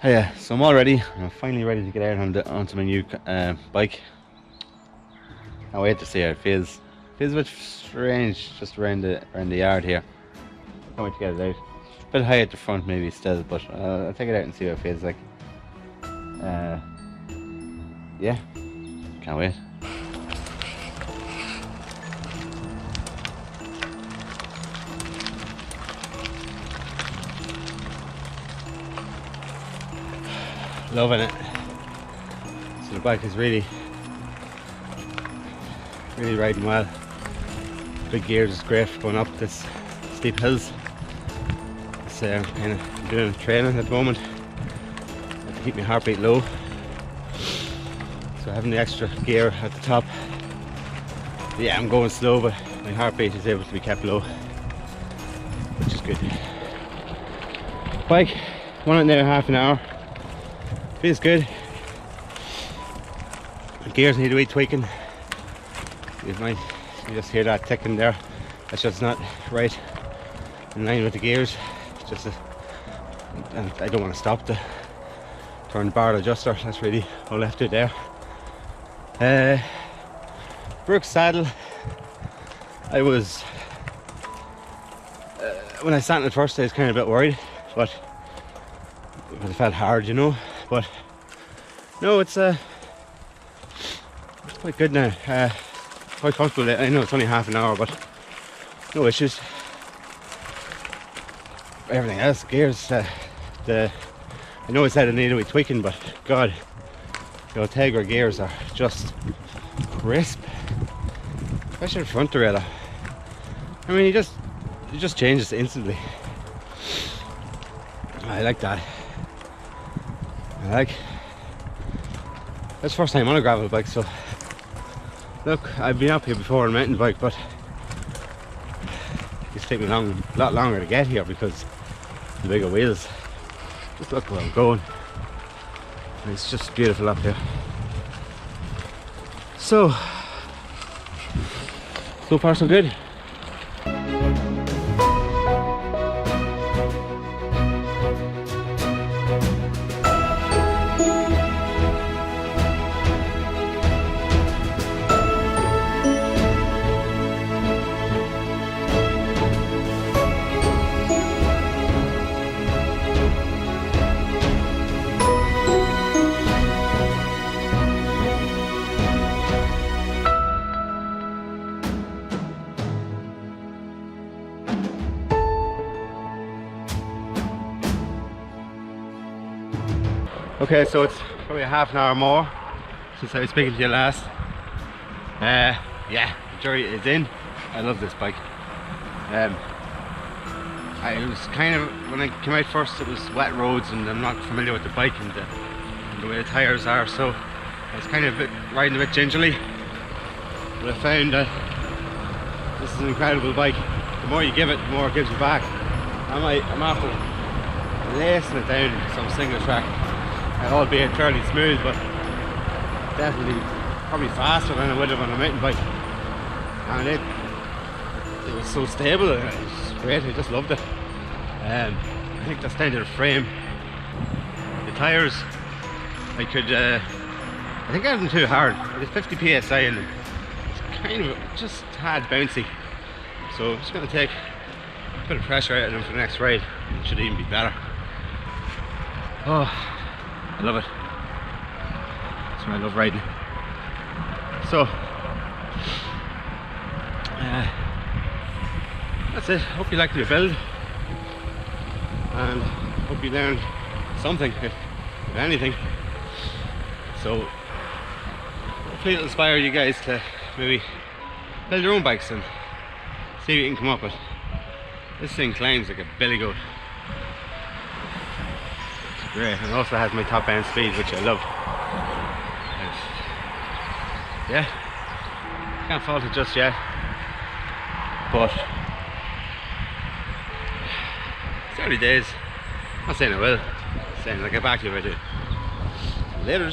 Yeah, so I'm all ready. I'm finally ready to get out onto my new bike. Can't wait to see how it feels. Feels a bit strange just around the yard here. Can't wait to get it out. A bit high at the front maybe still, but I'll take it out and see what it feels like. Yeah, can't wait. Loving it. So the bike is really riding well. Big gears is great for going up this steep hills. It's kind of doing training at the moment to keep my heartbeat low. So having the extra gear at the top, yeah, I'm going slow, but my heartbeat is able to be kept low, which is good. Bike, 1.5 hours. Feels good. The gears need to be tweaking. You just hear that ticking there. That's just not right in line with the gears. It's just and I don't want to stop the turn bar adjuster. That's really all I have to do there. Brooks saddle. I was when I sat in it first, I was kind of a bit worried, but because it felt hard, you know. But no, it's quite good now. Quite comfortable. I know it's only half an hour, but no issues. Everything else, gears, I know I said it needed to be tweaking, but God, the Ultegra gears are just crisp, especially the front derailleur. I mean, it just changes instantly. I like that. That's the first time on a gravel bike, so look, I've been up here before on a mountain bike, but it's taken me a lot longer to get here because of the bigger wheels. Just look where I'm going. And it's just beautiful up here. So far so good. Okay, so it's probably a half an hour more since I was speaking to you last. Yeah, the jury is in. I love this bike. I was kind of, when I came out first, it was wet roads and I'm not familiar with the bike and the way the tyres are, so I was kind of riding a bit gingerly. But I found that this is an incredible bike. The more you give it, the more it gives you back. I'm after lacing it down some single track. Albeit fairly smooth, but definitely probably faster than I would have on a mountain bike. And it was so stable, it was great, I just loved it. I think that's down to the frame. The tyres, I think I had them too hard. There's 50 psi in them. It's kind of just a tad bouncy. So I'm just going to take a bit of pressure out of them for the next ride. It should even be better. Oh, I love it. That's why I love riding. So that's it. Hope you liked your build and hope you learned something, if anything. So hopefully it'll inspire you guys to maybe build your own bikes and see what you can come up with. This thing climbs like a billy goat. Great, and also has my top end speed, which I love. Yeah, can't fault it just yet, but it's early days. I'm not saying I will, I'm saying I'll get back to you if I do. Later.